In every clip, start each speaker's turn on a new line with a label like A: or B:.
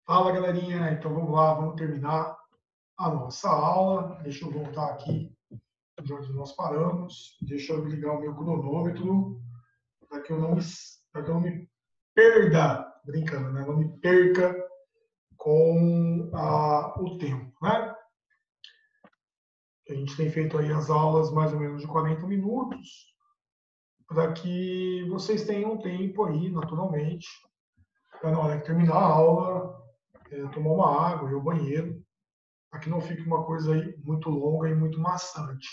A: Fala, galerinha. Então vamos lá, vamos terminar a nossa aula. Deixa eu voltar aqui de onde nós paramos. Deixa eu ligar o meu cronômetro para que eu não me perda, brincando, né? Não me perca com o tempo, né? A gente tem feito aí as aulas mais ou menos de 40 minutos, para que vocês tenham tempo aí, naturalmente, para na hora que terminar a aula, tomar uma água, ir ao banheiro, para que não fique uma coisa aí muito longa e muito maçante.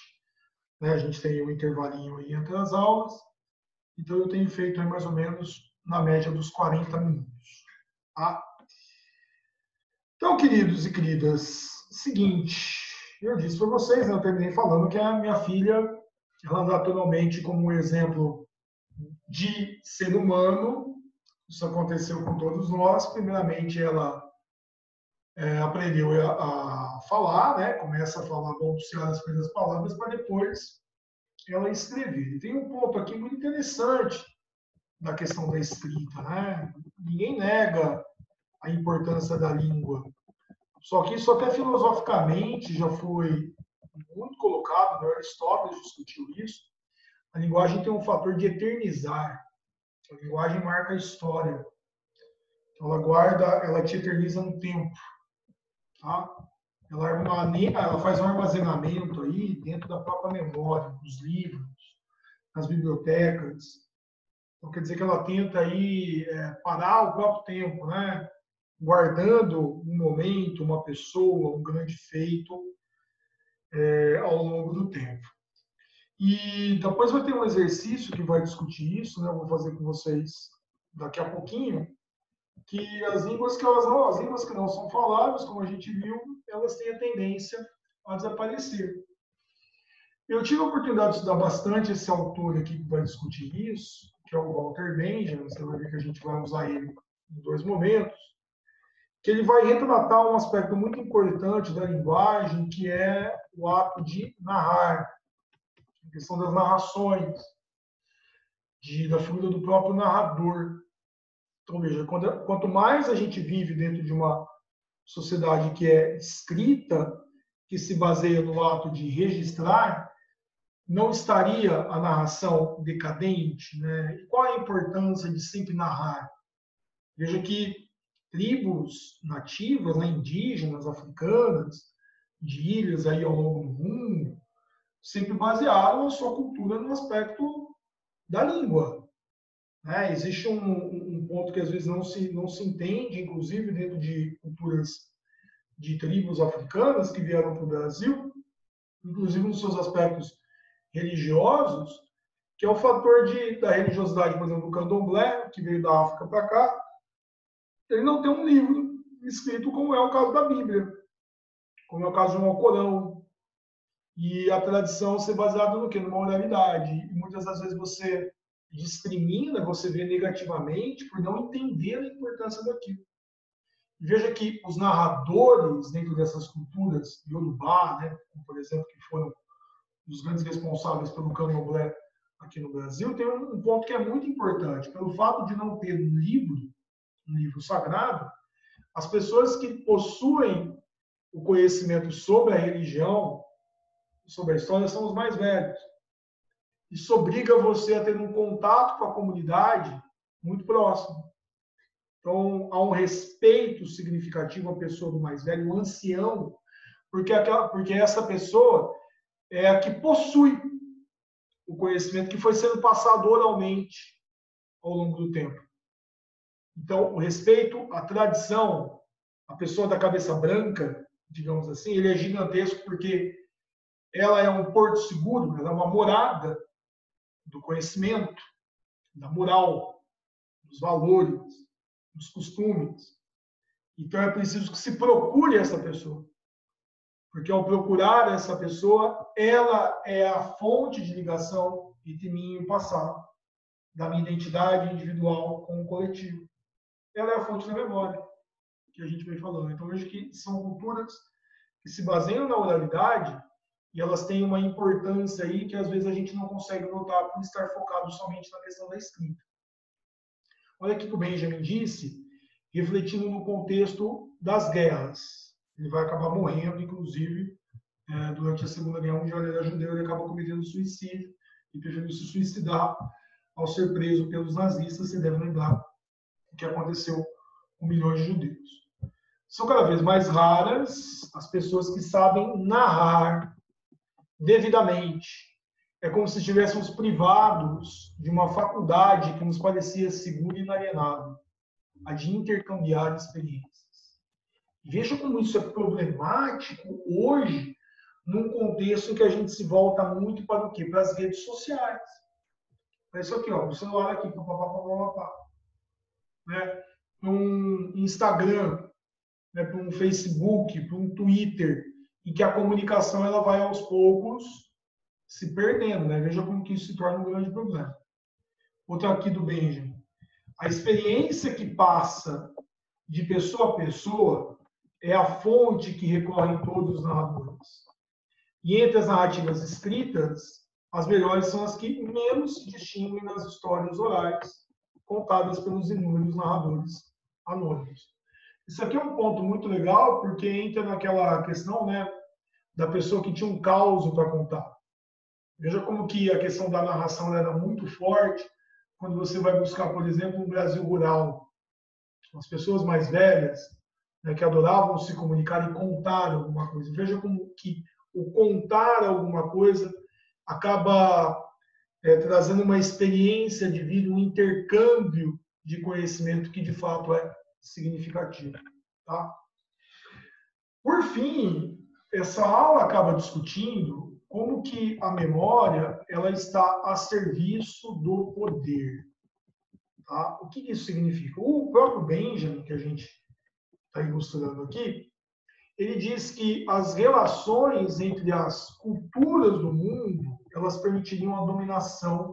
A: Né? A gente tem um intervalinho aí entre as aulas, então eu tenho feito aí mais ou menos na média dos 40 minutos. Tá? Então, queridos e queridas, seguinte, eu disse para vocês, né, eu terminei falando que a minha filha, ela anda atualmente como um exemplo de ser humano. Isso aconteceu com todos nós. Primeiramente, ela aprendeu a falar, né? Começa a falar, balbuciar as primeiras palavras, para depois ela escrever. E tem um ponto aqui muito interessante da questão da escrita, né? Ninguém nega a importância da língua. Só que isso até filosoficamente já foi muito colocado, né? Aristóteles discutiu isso. A linguagem tem um fator de eternizar. A linguagem marca a história. Ela te eterniza no tempo, tá? Ela faz um armazenamento aí dentro da própria memória, dos livros, nas bibliotecas. Então, quer dizer que ela tenta aí parar o próprio tempo, né? Guardando um momento, uma pessoa, um grande feito ao longo do tempo. E depois vai ter um exercício que vai discutir isso, né? Eu vou fazer com vocês daqui a pouquinho, que as línguas que não são faladas, como a gente viu, elas têm a tendência a desaparecer. Eu tive a oportunidade de estudar bastante esse autor aqui que vai discutir isso, que é o Walter Benjamin. Você vai ver que a gente vai usar ele em dois momentos, que ele vai retratar um aspecto muito importante da linguagem, que é o ato de narrar, a questão das narrações, da figura do próprio narrador. Então, veja, quanto mais a gente vive dentro de uma sociedade que é escrita, que se baseia no ato de registrar, não estaria a narração decadente, né? E qual a importância de sempre narrar? Veja que tribos nativas, né, indígenas, africanas, de ilhas aí ao longo do mundo, sempre basearam a sua cultura no aspecto da língua. Né? Existe um ponto que às vezes não se entende, inclusive dentro de culturas de tribos africanas que vieram para o Brasil, inclusive nos seus aspectos religiosos, que é o fator da religiosidade, por exemplo, do candomblé, que veio da África para cá. Ele não tem um livro escrito como é o caso da Bíblia, como é o caso de um Alcorão. E a tradição ser baseada no quê? Numa oralidade. E muitas das vezes você discrimina, você vê negativamente por não entender a importância daquilo. Veja que os narradores dentro dessas culturas Yorubá, né, como por exemplo, que foram os grandes responsáveis pelo candomblé aqui no Brasil, tem um ponto que é muito importante. Pelo fato de não ter um livro sagrado, as pessoas que possuem o conhecimento sobre a religião, sobre a história, são os mais velhos. Isso obriga você a ter um contato com a comunidade muito próximo. Então, há um respeito significativo à pessoa do mais velho, o ancião, porque essa pessoa é a que possui o conhecimento que foi sendo passado oralmente ao longo do tempo. Então, o respeito à tradição, a pessoa da cabeça branca, digamos assim, ele é gigantesco porque ela é um porto seguro, ela é uma morada do conhecimento, da moral, dos valores, dos costumes. Então é preciso que se procure essa pessoa, porque ao procurar essa pessoa, ela é a fonte de ligação entre mim e o passado, da minha identidade individual com o coletivo. Ela é a fonte da memória que a gente vem falando. Então vejo que são culturas que se baseiam na oralidade e elas têm uma importância aí que às vezes a gente não consegue notar por estar focado somente na questão da escrita. Olha o que o Benjamin disse, refletindo no contexto das guerras. Ele vai acabar morrendo, inclusive, durante a Segunda Guerra Mundial. Ele era judeu, ele acaba cometendo suicídio e preferiu se suicidar ao ser preso pelos nazistas. Você deve lembrar o que aconteceu com milhões de judeus. São cada vez mais raras as pessoas que sabem narrar devidamente. É como se estivéssemos privados de uma faculdade que nos parecia segura e inalienável, a de intercambiar experiências. Veja como isso é problemático hoje, num contexto em que a gente se volta muito para o quê? Para as redes sociais. Para isso aqui, ó, o celular aqui, né? Para um Instagram, né? Para um Facebook, para um Twitter, em que a comunicação ela vai aos poucos se perdendo, né? Veja como que isso se torna um grande problema. Outro aqui do Benjamin. A experiência que passa de pessoa a pessoa é a fonte que recorrem todos os narradores. E entre as narrativas escritas, as melhores são as que menos se distinguem nas histórias orais, contadas pelos inúmeros narradores anônimos. Isso aqui é um ponto muito legal, porque entra naquela questão, né, da pessoa que tinha um caos para contar. Veja como que a questão da narração era muito forte quando você vai buscar, por exemplo, um Brasil rural. As pessoas mais velhas, né, que adoravam se comunicar e contar alguma coisa. Veja como que o contar alguma coisa acaba trazendo uma experiência de vida, um intercâmbio de conhecimento que de fato é significativo. Tá? Por fim, essa aula acaba discutindo como que a memória ela está a serviço do poder. Tá? O que isso significa? O próprio Benjamin, que a gente está ilustrando aqui, ele diz que as relações entre as culturas do mundo elas permitiriam a dominação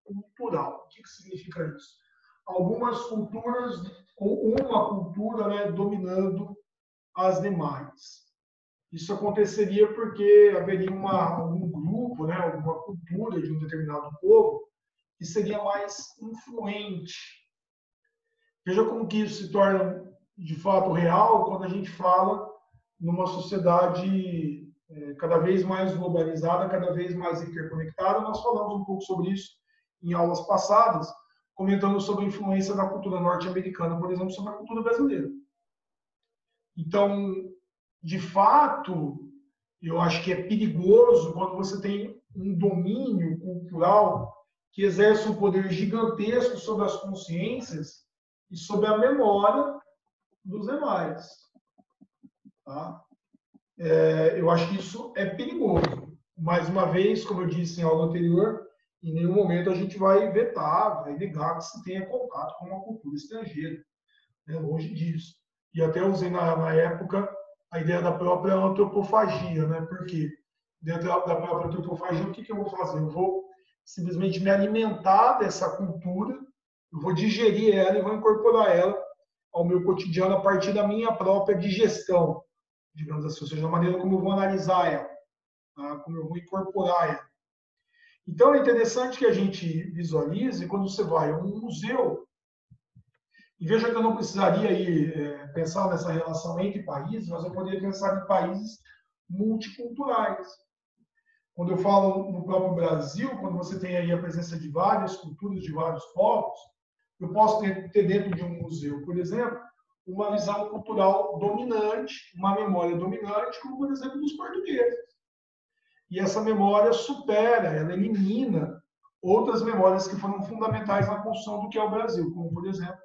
A: cultural. O que significa isso? Algumas culturas, ou uma cultura, né, dominando as demais. Isso aconteceria porque haveria um grupo, né, alguma cultura de um determinado povo que seria mais influente. Veja como que isso se torna de fato real quando a gente fala numa sociedade cada vez mais globalizada, cada vez mais interconectada. Nós falamos um pouco sobre isso em aulas passadas, comentando sobre a influência da cultura norte-americana, por exemplo, sobre a cultura brasileira. Então, de fato, eu acho que é perigoso quando você tem um domínio cultural que exerce um poder gigantesco sobre as consciências e sobre a memória dos demais. Tá? Eu acho que isso é perigoso. Mais uma vez, como eu disse em aula anterior, em nenhum momento a gente vai vetar, vai negar que se tenha contato com uma cultura estrangeira. Né? Longe disso. E até usei na época a ideia da própria antropofagia, né? Porque dentro da própria antropofagia, o que eu vou fazer? Eu vou simplesmente me alimentar dessa cultura, eu vou digerir ela e vou incorporar ela ao meu cotidiano a partir da minha própria digestão, digamos assim, ou seja, a maneira como eu vou analisar ela, tá? Como eu vou incorporar ela. Então é interessante que a gente visualize quando você vai a um museu, e veja que eu não precisaria ir pensar nessa relação entre países, mas eu poderia pensar em países multiculturais. Quando eu falo no próprio Brasil, quando você tem aí a presença de várias culturas, de vários povos, eu posso ter dentro de um museu, por exemplo, uma visão cultural dominante, uma memória dominante, como, por exemplo, dos portugueses. E essa memória supera, ela elimina outras memórias que foram fundamentais na construção do que é o Brasil, como, por exemplo,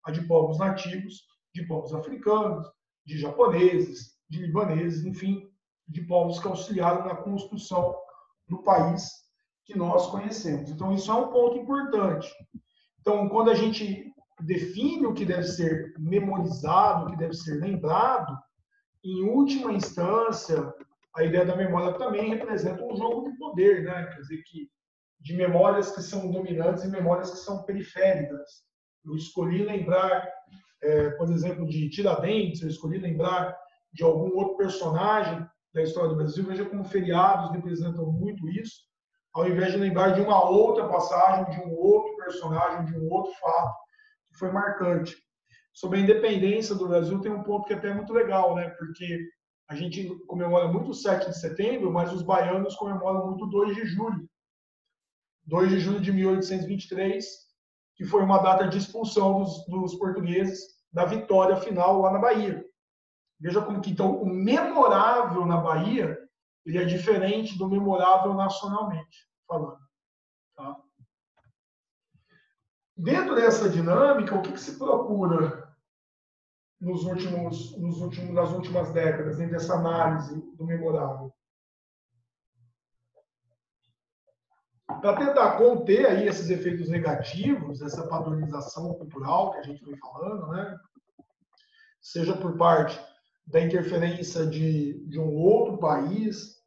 A: a de povos nativos, de povos africanos, de japoneses, de libaneses, enfim, de povos que auxiliaram na construção do país que nós conhecemos. Então, isso é um ponto importante. Então, quando a gente define o que deve ser memorizado, o que deve ser lembrado, em última instância, a ideia da memória também representa um jogo de poder, né? Quer dizer, de memórias que são dominantes e memórias que são periféricas. Eu escolhi lembrar, por exemplo, de Tiradentes, eu escolhi lembrar de algum outro personagem da história do Brasil. Veja como feriados representam muito isso, ao invés de lembrar de uma outra passagem, de um outro personagem, de um outro fato que foi marcante. sobre a independência do Brasil tem um ponto que até é muito legal, né? Porque a gente comemora muito o 7 de setembro, mas os baianos comemoram muito o 2 de julho. 2 de julho de 1823, que foi uma data de expulsão dos portugueses da vitória final lá na Bahia. Veja como que, então, o memorável na Bahia ele é diferente do memorável nacionalmente falando. Tá? Dentro dessa dinâmica, o que se procura nas últimas décadas, dentro dessa análise do memorável? Para tentar conter aí esses efeitos negativos, essa padronização cultural que a gente vem falando, né? Seja por parte da interferência de um outro país,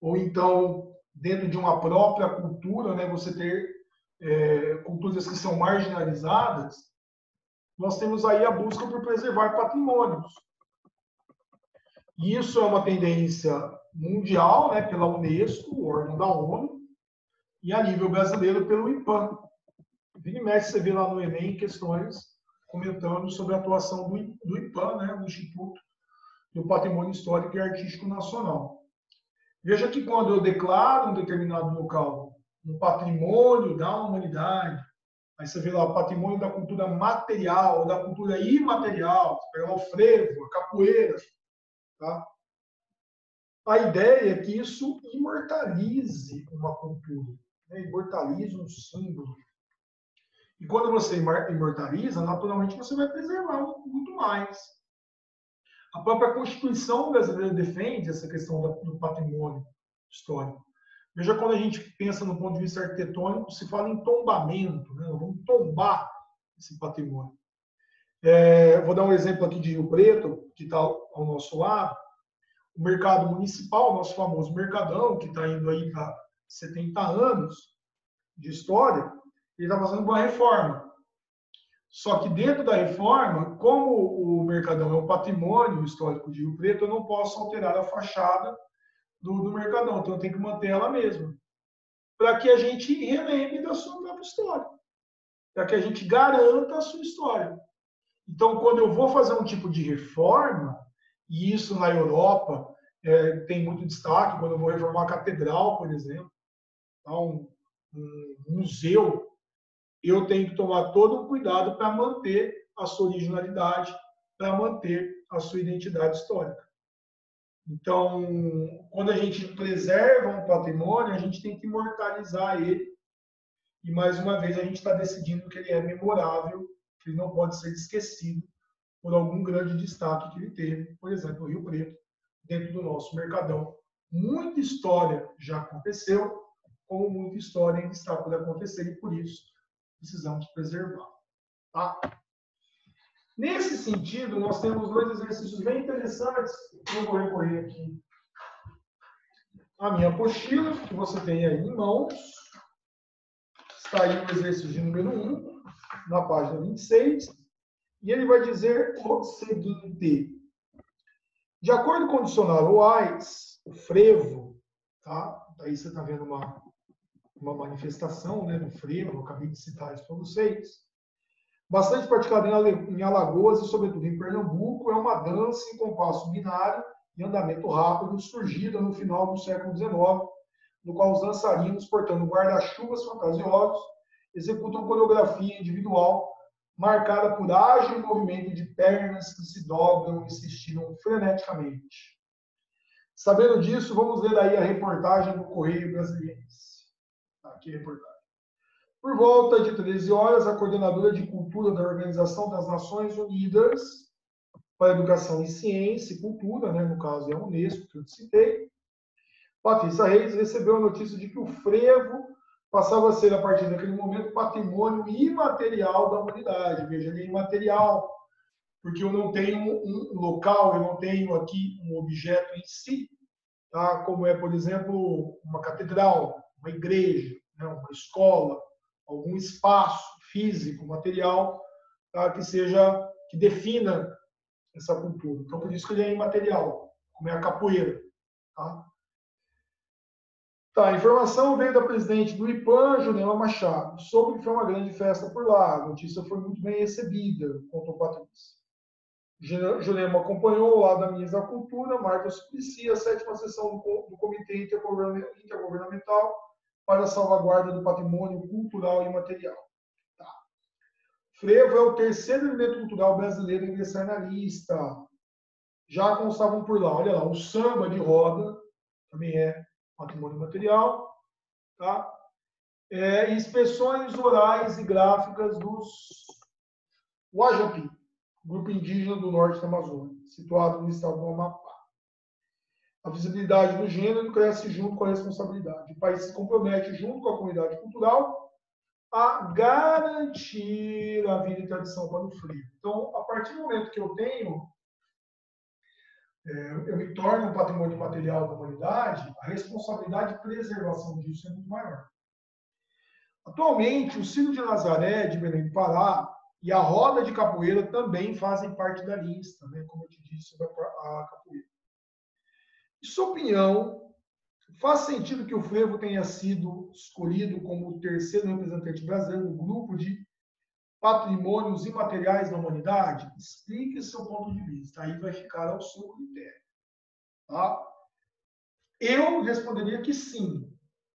A: ou então dentro de uma própria cultura, né? Você ter culturas que são marginalizadas, nós temos aí a busca por preservar patrimônios. E isso é uma tendência mundial, né, pela Unesco, o órgão da ONU, e a nível brasileiro pelo IPAM. Vira e mexe, você vê lá no Enem questões comentando sobre a atuação do IPAM, né, do Instituto do Patrimônio Histórico e Artístico Nacional. Veja que quando eu declaro um determinado local um patrimônio da humanidade, aí você vê lá o patrimônio da cultura material, da cultura imaterial, você pega lá o frevo, a capoeira, tá? A ideia é que isso imortalize uma cultura, né? Imortalize um símbolo. E quando você imortaliza, naturalmente você vai preservar muito mais. A própria Constituição brasileira defende essa questão do patrimônio histórico. Veja, quando a gente pensa no ponto de vista arquitetônico, se fala em tombamento, né? Vamos tombar esse patrimônio. Vou dar um exemplo aqui de Rio Preto, que está ao nosso lado. O mercado municipal, nosso famoso Mercadão, que está indo aí para 70 anos de história, ele está fazendo uma reforma. Só que dentro da reforma, como o Mercadão é um patrimônio histórico de Rio Preto, eu não posso alterar a fachada do Mercadão, então eu tenho que manter ela mesma, para que a gente relembre da sua própria história, para que a gente garanta a sua história. Então, quando eu vou fazer um tipo de reforma, e isso na Europa tem muito destaque, quando eu vou reformar a catedral, por exemplo, um museu, eu tenho que tomar todo o cuidado para manter a sua originalidade, para manter a sua identidade histórica. Então, quando a gente preserva um patrimônio, a gente tem que imortalizar ele. E, mais uma vez, a gente está decidindo que ele é memorável, que ele não pode ser esquecido por algum grande destaque que ele teve. Por exemplo, o Rio Preto, dentro do nosso Mercadão. Muita história já aconteceu, como muita história ainda está por acontecer, e por isso precisamos preservar. Tá? Nesse sentido, nós temos dois exercícios bem interessantes. Eu vou recorrer aqui à minha apostila, que você tem aí em mãos. Está aí o exercício de número 1, na página 26. E ele vai dizer o seguinte. De acordo com o dicionário Wise, o frevo, tá? Aí você está vendo uma manifestação, né, do frevo, eu acabei de citar isso para vocês. Bastante praticada em Alagoas e, sobretudo, em Pernambuco, é uma dança em compasso binário e andamento rápido, surgida no final do século XIX, no qual os dançarinos, portando guarda-chuvas fantasiosos, executam coreografia individual marcada por ágil movimento de pernas que se dobram e se estiram freneticamente. Sabendo disso, vamos ler aí a reportagem do Correio Brasiliense. Aqui a reportagem. Por volta de 13 horas, a coordenadora de cultura da Organização das Nações Unidas para a Educação e Ciência e Cultura, né, no caso é a Unesco, que eu citei, Patrícia Reis, recebeu a notícia de que o frevo passava a ser, a partir daquele momento, patrimônio imaterial da humanidade. Veja, ele é imaterial, porque eu não tenho um local, eu não tenho aqui um objeto em si, tá? Como é, por exemplo, uma catedral, uma igreja, né, uma escola, algum espaço físico, material, tá? Que defina essa cultura. Então, por isso que ele é imaterial, como é a capoeira. Tá? Tá, a informação veio da presidente do IPAM, Jurema Machado. Soube que foi uma grande festa por lá. A notícia foi muito bem recebida, contou Patrícia. Jurema acompanhou ao lado da ministra da Cultura, Marta Suplicy, a 7ª sessão do Comitê Intergovernamental para a Salvaguarda do Patrimônio Cultural e Imaterial. Tá. Frevo é o 3º elemento cultural brasileiro a ingressar na lista. Já constavam por lá, olha lá, o samba de roda, também é patrimônio material, tá? Inspeções orais e gráficas dos Guajapi, grupo indígena do norte da Amazônia, situado no estado do Amapá. A visibilidade do gênero cresce junto com a responsabilidade. O país se compromete, junto com a comunidade cultural, a garantir a vida e tradição para o frevo. Então, a partir do momento que eu me torno um patrimônio material da humanidade, a responsabilidade de preservação disso é muito maior. Atualmente, o Círio de Nazaré, de Belém do Pará, e a roda de capoeira também fazem parte da lista, né, como eu te disse sobre a capoeira. Em sua opinião, faz sentido que o frevo tenha sido escolhido como o 3º representante brasileiro no grupo de patrimônios imateriais da humanidade? Explique seu ponto de vista. Aí vai ficar ao seu critério. Tá? Eu responderia que sim.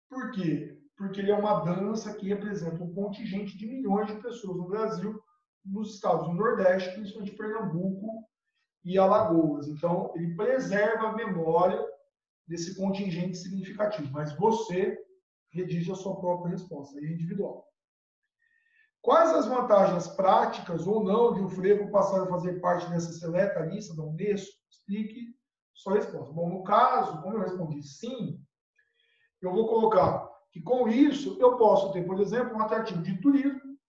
A: Por quê? Porque ele é uma dança que representa um contingente de milhões de pessoas no Brasil, nos estados do Nordeste, principalmente Pernambuco e Alagoas. Então, ele preserva a memória desse contingente significativo. Mas você redige a sua própria resposta, é individual. Quais as vantagens práticas ou não de o frevo passar a fazer parte dessa seleta lista da Unesco? Explique sua resposta. Bom, no caso, como eu respondi sim, eu vou colocar que com isso eu posso ter, por exemplo, um atrativo de turismo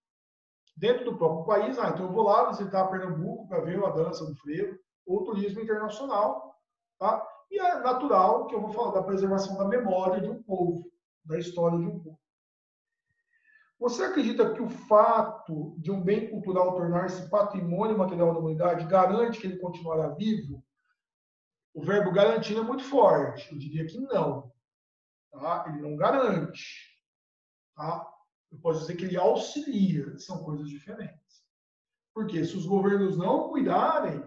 A: dentro do próprio país. Então eu vou lá visitar Pernambuco para ver a dança do frevo, ou turismo internacional. Tá? E é natural que eu vou falar da preservação da memória de um povo, da história de um povo. Você acredita que o fato de um bem cultural tornar-se patrimônio material da humanidade garante que ele continuará vivo? O verbo garantir é muito forte. Eu diria que não. Tá? Ele não garante. Tá? Eu posso dizer que ele auxilia. São coisas diferentes. Porque se os governos não cuidarem,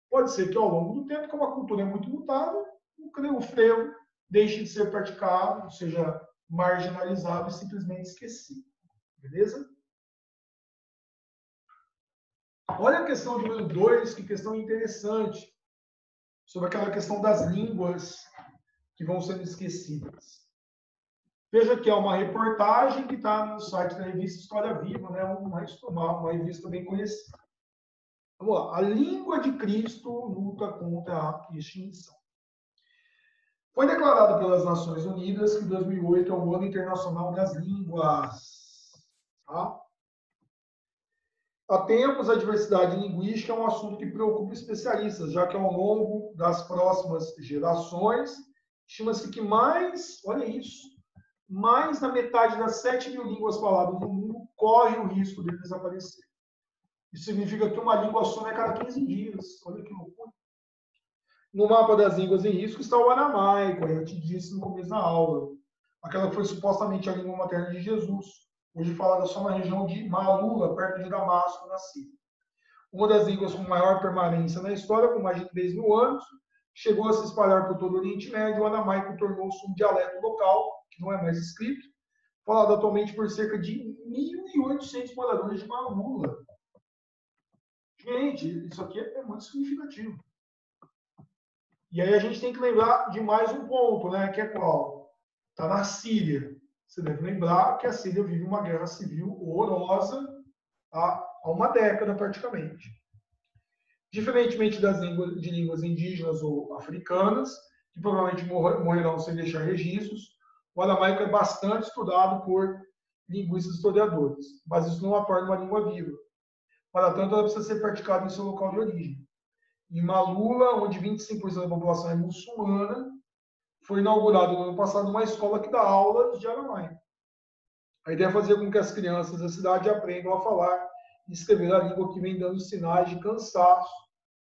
A: pode ser que ao longo do tempo, como a cultura é muito mutável, o frevo deixe de ser praticado, seja marginalizado e simplesmente esquecido. Beleza? Olha a questão de número 2, que questão interessante, sobre aquela questão das línguas que vão sendo esquecidas. Veja que é uma reportagem que está no site da revista História Viva, né? uma revista bem conhecida. Vamos lá. A língua de Cristo luta contra a extinção. Foi declarado pelas Nações Unidas que 2008 é o Ano Internacional das Línguas. Tá? Há tempos, a diversidade linguística é um assunto que preocupa especialistas, já que ao longo das próximas gerações, estima-se que olha isso, mais da metade das 7.000 línguas faladas no mundo corre o risco de desaparecer. Isso significa que uma língua some a cada 15 dias. Olha que loucura. No mapa das línguas em risco está o aramaico, eu te disse no começo da aula. Aquela que foi supostamente a língua materna de Jesus, hoje falada só na região de Malula, perto de Damasco, na Síria. Uma das línguas com maior permanência na história, com mais de 3.000 anos, chegou a se espalhar por todo o Oriente Médio. O aramaico tornou-se um dialeto local, que não é mais escrito, falado atualmente por cerca de 1.800 moradores de Malula. Gente, isso aqui é muito significativo. E aí a gente tem que lembrar de mais um ponto, né? Que é qual? Está na Síria. Você deve lembrar que a Síria vive uma guerra civil horrorosa há uma década praticamente. Diferentemente das línguas indígenas ou africanas, que provavelmente morrerão sem deixar registros, o aramaico é bastante estudado por linguistas e historiadores, mas isso não a torna uma língua viva. Para tanto, ela precisa ser praticada em seu local de origem. Em Malula, onde 25% da população é muçulmana, foi inaugurada no ano passado uma escola que dá aulas de aramaico. A ideia é fazer com que as crianças da cidade aprendam a falar e escrever a língua que vem dando sinais de cansaço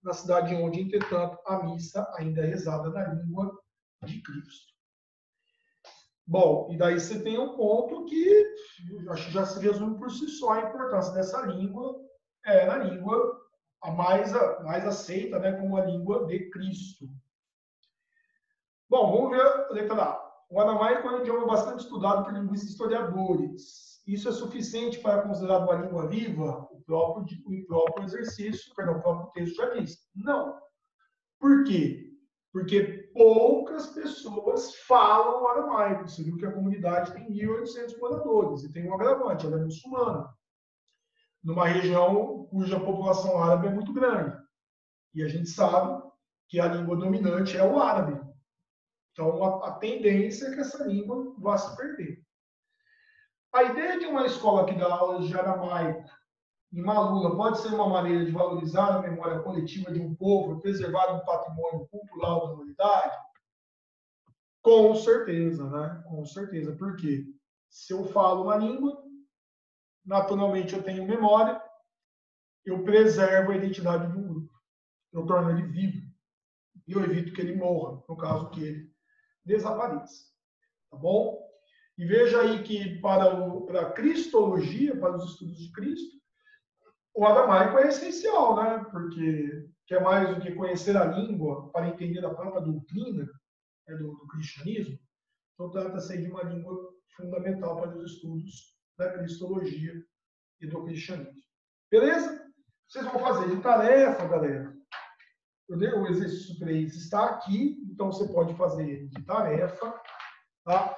A: na cidade onde, entretanto, a missa ainda é rezada na língua de Cristo. Bom, e daí você tem um ponto que acho que já se resume por si só a importância dessa língua, na língua a mais aceita, né, como a língua de Cristo. Bom, vamos ver a letra A. O aramaico é um idioma bastante estudado por linguistas e historiadores. Isso é suficiente para considerar uma língua viva? O próprio exercício, perdão, o próprio texto já diz. Não. Por quê? Porque poucas pessoas falam aramaico. Você viu que a comunidade tem 1.800 moradores e tem um agravante, ela é muçulmana, numa região cuja população árabe é muito grande. E a gente sabe que a língua dominante é o árabe. Então, a tendência é que essa língua vá se perder. A ideia de uma escola que dá aulas de aramaico em Malula pode ser uma maneira de valorizar a memória coletiva de um povo e preservar um patrimônio cultural da humanidade? Com certeza, né? Com certeza. Por quê? Se eu falo uma língua, naturalmente eu tenho memória, eu preservo a identidade do grupo. Eu torno ele vivo. E eu evito que ele morra, no caso que ele desapareça. Tá bom? E veja aí que para a cristologia, para os estudos de Cristo, o aramaico é essencial, né? Porque que é mais do que conhecer a língua para entender a própria doutrina, né, do cristianismo. Então, trata-se de uma língua fundamental para os estudos da cristologia e do cristianismo. Beleza? Vocês vão fazer de tarefa, galera. O exercício 3 está aqui, então você pode fazer ele de tarefa, tá?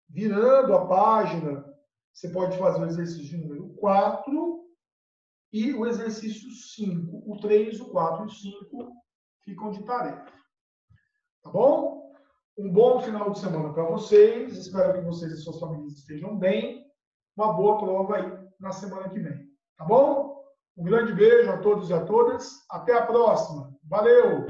A: Virando a página, você pode fazer o exercício de número 4 e o exercício 5. O 3, o 4 e o 5 ficam de tarefa. Tá bom? Um bom final de semana para vocês. Espero que vocês e suas famílias estejam bem. Uma boa prova aí na semana que vem. Tá bom? Um grande beijo a todos e a todas. Até a próxima. Valeu!